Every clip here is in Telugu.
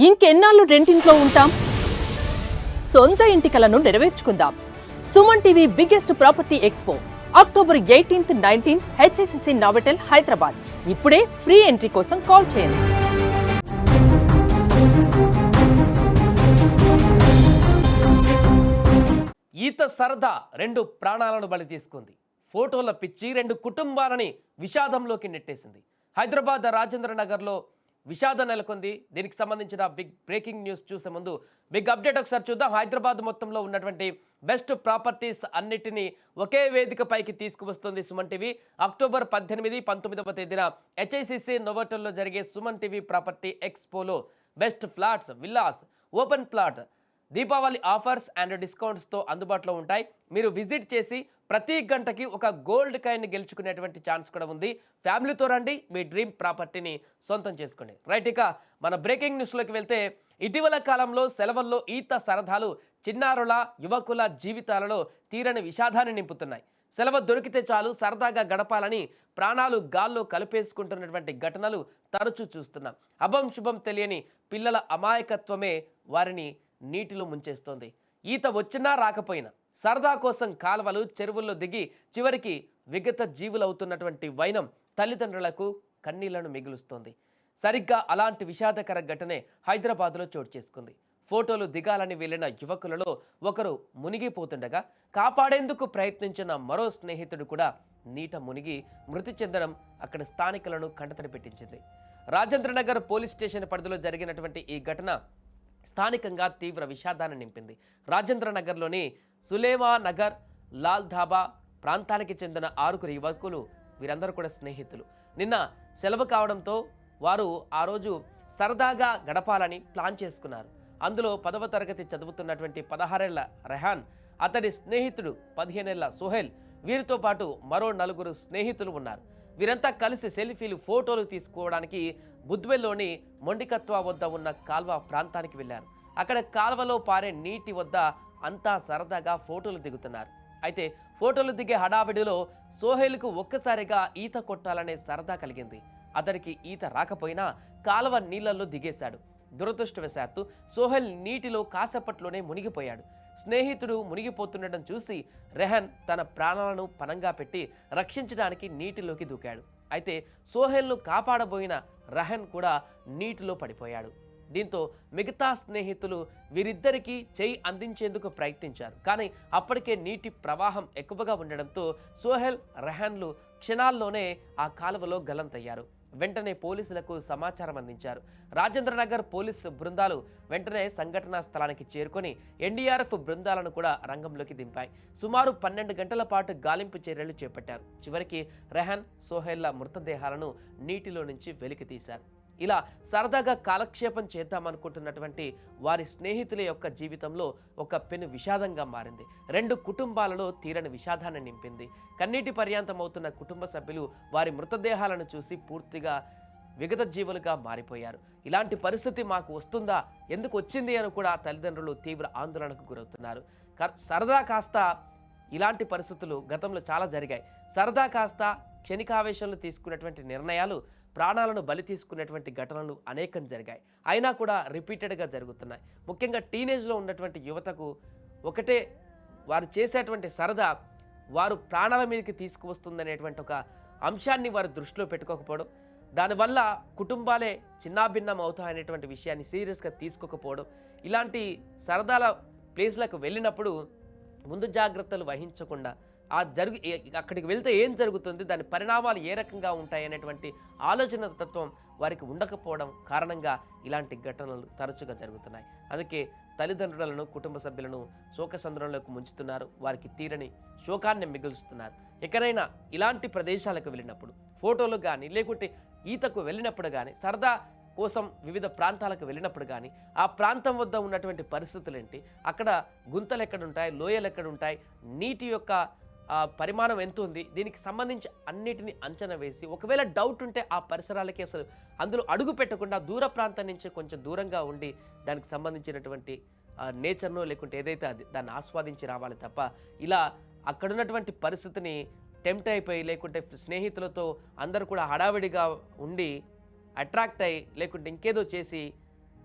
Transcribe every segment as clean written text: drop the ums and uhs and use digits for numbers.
ఇంకెన్నాళ్ళు రెంటింట్లో ఉంటాం? సొంత ఇంటి కలను నెరవేర్చుకుందాం. Suman TV biggest property expo October 18th, 19th HSCC Novotel Hyderabad. ఇప్పుడే ఫ్రీ ఎంట్రీ కోసం కాల్ చేయండి. ఈత సరదా రెండు ప్రాణాలను బలి తీసుకుంది. ఫోటోల పిచ్చి రెండు కుటుంబాలని విషాదంలోకి నెట్టేసింది. హైదరాబాద్ రాజేంద్ర నగర్లో విషాదం నెలకొంది. దీనికి సంబంధించిన బిగ్ బ్రేకింగ్ న్యూస్ చూసే ముందు బిగ్ అప్డేట్ ఒకసారి చూద్దాం. హైదరాబాద్ మొత్తంలో ఉన్నటువంటి బెస్ట్ ప్రాపర్టీస్ అన్నిటినీ ఒకే వేదిక పైకి తీసుకువస్తుంది సుమన్ టీవీ. అక్టోబర్ 18, 19వ తేదీన హెచ్ఐసిసి నోవోటెల్లో జరిగే సుమన్ టీవీ ప్రాపర్టీ ఎక్స్పోలో best flats, villas, open plot, Deepavali offers and డిస్కౌంట్స్తో అందుబాటులో ఉంటాయి. మీరు విజిట్ చేసి ప్రతి గంటకి ఒక గోల్డ్ కాయిన్ గెలుచుకునేటువంటి ఛాన్స్ కూడా ఉంది. ఫ్యామిలీతో రండి, మీ డ్రీమ్ ప్రాపర్టీని సొంతం చేసుకోండి. రైట్, ఇక మన బ్రేకింగ్ న్యూస్లోకి వెళ్తే ఇటీవల కాలంలో సెలవుల్లో ఈత సరదాలు చిన్నారుల, యువకుల జీవితాలలో తీరని విషాదాన్ని నింపుతున్నాయి. సెలవు దొరికితే చాలు సరదాగా గడపాలని ప్రాణాలు గాల్లో కలిపేసుకుంటున్నటువంటి ఘటనలు తరచూ చూస్తున్నాం. అభం శుభం తెలియని పిల్లల అమాయకత్వమే వారిని నీటిలో ముంచేస్తోంది. ఈత వచ్చినా రాకపోయినా సరదా కోసం కాలువలు, చెరువుల్లో దిగి చివరికి విగత జీవులవుతున్నటువంటి వైనం తల్లిదండ్రులకు కన్నీళ్లను మిగులుస్తోంది. సరిగ్గా అలాంటి విషాదకర ఘటనే హైదరాబాద్లో చోటు చేసుకుంది. ఫోటోలు దిగాలని వెళ్లిన యువకులలో ఒకరు మునిగిపోతుండగా కాపాడేందుకు ప్రయత్నించిన మరో స్నేహితుడు కూడా నీట మునిగి మృతి చెందడం అక్కడ స్థానికులను కంటతడి పెట్టించింది. రాజేంద్రనగర్ పోలీస్ స్టేషన్ పరిధిలో జరిగినటువంటి ఈ ఘటన స్థానికంగా తీవ్ర విషాదాన్ని నింపింది. రాజేంద్రనగర్లోని సులేమా నగర్, లాల్ ధాబా ప్రాంతానికి చెందిన 6 యువకులు, వీరందరూ కూడా స్నేహితులు. నిన్న సెలవు కావడంతో వారు ఆ రోజు సరదాగా గడపాలని ప్లాన్ చేసుకున్నారు. అందులో 10వ తరగతి చదువుతున్నటువంటి 16 ఏళ్ల రెహాన్, అతడి స్నేహితుడు 15 ఏళ్ల సోహెల్, వీరితో పాటు మరో 4 స్నేహితులు ఉన్నారు. వీరంతా కలిసి సెల్ఫీలు, ఫోటోలు తీసుకోవడానికి బుద్వెల్లోని మొండికత్వ వద్ద ఉన్న కాల్వ ప్రాంతానికి వెళ్లారు. అక్కడ కాల్వలో పారే నీటి వద్ద అంతా సరదాగా ఫోటోలు దిగుతున్నారు. అయితే ఫోటోలు దిగే హడావిడిలో సోహెల్కు ఒక్కసారిగా ఈత కొట్టాలనే సరదా కలిగింది. అతడికి ఈత రాకపోయినా కాలువ నీళ్లలో దిగేశాడు. దురదృష్టవశాత్తు సోహెల్ నీటిలో కాసేపట్లోనే మునిగిపోయాడు. స్నేహితుడు మునిగిపోతుండటం చూసి రెహన్ తన ప్రాణాలను పణంగా పెట్టి రక్షించడానికి నీటిలోకి దూకాడు. అయితే సోహెల్ను కాపాడబోయిన రెహన్ కూడా నీటిలో పడిపోయాడు. దీంతో మిగతా స్నేహితులు వీరిద్దరికీ చేయి అందించేందుకు ప్రయత్నించారు. కానీ అప్పటికే నీటి ప్రవాహం ఎక్కువగా ఉండడంతో సోహెల్, రెహాన్లు క్షణాల్లోనే ఆ కాలువలో గల్లంతయ్యారు. వెంటనే పోలీసులకు సమాచారం అందించారు. రాజేంద్రనగర్ పోలీసు బృందాలు వెంటనే సంఘటనా స్థలానికి చేరుకొని ఎన్డీఆర్ఎఫ్ బృందాలను కూడా రంగంలోకి దింపాయి. సుమారు 12 గంటల పాటు గాలింపు చర్యలు చేపట్టారు. చివరికి రెహాన్, సోహెల్ల మృతదేహాలను నీటిలో నుంచి వెలికి తీశారు. ఇలా సరదాగా కాలక్షేపం చేద్దామనుకుంటున్నటువంటి వారి స్నేహితుల యొక్క జీవితంలో ఒక పెను విషాదంగా మారింది. 2 కుటుంబాలలో తీరని విషాదాన్ని నింపింది. కన్నీటి పర్యాంతమవుతున్న కుటుంబ సభ్యులు వారి మృతదేహాలను చూసి పూర్తిగా విగత జీవులుగా మారిపోయారు. ఇలాంటి పరిస్థితి మాకు వస్తుందా, ఎందుకు వచ్చింది అని కూడా తల్లిదండ్రులు తీవ్ర ఆందోళనకు గురవుతున్నారు. సరదా కాస్త ఇలాంటి పరిస్థితులు గతంలో చాలా జరిగాయి. సరదా కాస్త క్షణికావేశంలో తీసుకున్నటువంటి నిర్ణయాలు ప్రాణాలను బలి తీసుకునేటువంటి ఘటనలు అనేకం జరిగాయి. అయినా కూడా రిపీటెడ్గా జరుగుతున్నాయి. ముఖ్యంగా టీనేజ్లో ఉన్నటువంటి యువతకు ఒకటే, వారు చేసేటువంటి సరదా వారు ప్రాణాల మీదకి తీసుకువస్తుందనేటువంటి ఒక అంశాన్ని వారు దృష్టిలో పెట్టుకోకపోవడం, దానివల్ల కుటుంబాలే చిన్నాభిన్నం అవుతాయనేటువంటి విషయాన్ని సీరియస్గా తీసుకోకపోవడం, ఇలాంటి సరదాల ప్లేస్లకు వెళ్ళినప్పుడు ముందు జాగ్రత్తలు వహించకుండా అక్కడికి వెళ్తే ఏం జరుగుతుంది, దాని పరిణామాలు ఏ రకంగా ఉంటాయి అనేటువంటి ఆలోచన తత్వం వారికి ఉండకపోవడం కారణంగా ఇలాంటి ఘటనలు తరచుగా జరుగుతున్నాయి. అందుకే తల్లిదండ్రులను, కుటుంబ సభ్యులను శోకసంద్రంలోకి ముంచుతున్నారు. వారికి తీరని శోకాన్ని మిగులుస్తున్నారు. ఎక్కడైనా ఇలాంటి ప్రదేశాలకు వెళ్ళినప్పుడు ఫోటోలు కానీ, లేకుంటే ఈతకు వెళ్ళినప్పుడు కానీ, సరదా కోసం వివిధ ప్రాంతాలకు వెళ్ళినప్పుడు కానీ ఆ ప్రాంతం వద్ద ఉన్నటువంటి పరిస్థితులు ఏంటి, అక్కడ గుంతలు ఎక్కడుంటాయి, లోయలు ఎక్కడుంటాయి, నీటి యొక్క పరిమాణం ఎంత ఉంది, దీనికి సంబంధించి అన్నిటిని అంచనా వేసి ఒకవేళ డౌట్ ఉంటే ఆ పరిసరాలకి అసలు అందులో అడుగు పెట్టకుండా దూర ప్రాంతం నుంచి కొంచెం దూరంగా ఉండి దానికి సంబంధించినటువంటి నేచర్ను లేకుంటే ఏదైతే అది దాన్ని ఆస్వాదించి రావాలి తప్ప ఇలా అక్కడున్నటువంటి పరిస్థితిని టెంప్ట్ అయిపోయి లేకుంటే స్నేహితులతో అందరూ కూడా హడావిడిగా ఉండి అట్రాక్ట్ అయ్యి లేకుంటే ఇంకేదో చేసి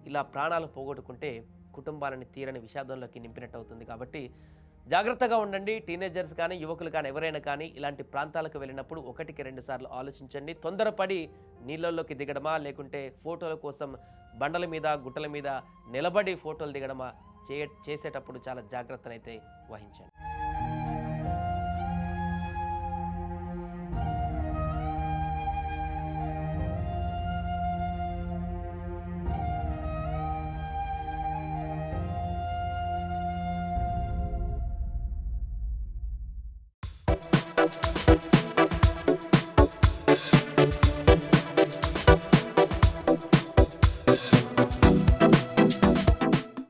ఇలా ప్రాణాలు పోగొట్టుకుంటే కుటుంబాలని తీరని విషాదంలోకి నింపినట్టు అవుతుంది. కాబట్టి జాగ్రత్తగా ఉండండి. టీనేజర్స్ కానీ యువకులు కానీ ఎవరైనా కానీ ఇలాంటి ప్రాంతాలకు వెళ్ళినప్పుడు 1-2 సార్లు ఆలోచించండి. తొందరపడి నీళ్ళల్లోకి దిగడమా లేకుంటే ఫోటోల కోసం బండల మీద గుట్టల మీద నిలబడి ఫోటోలు దిగడమా చేసేటప్పుడు చాలా జాగ్రత్తనైతే వహించండి.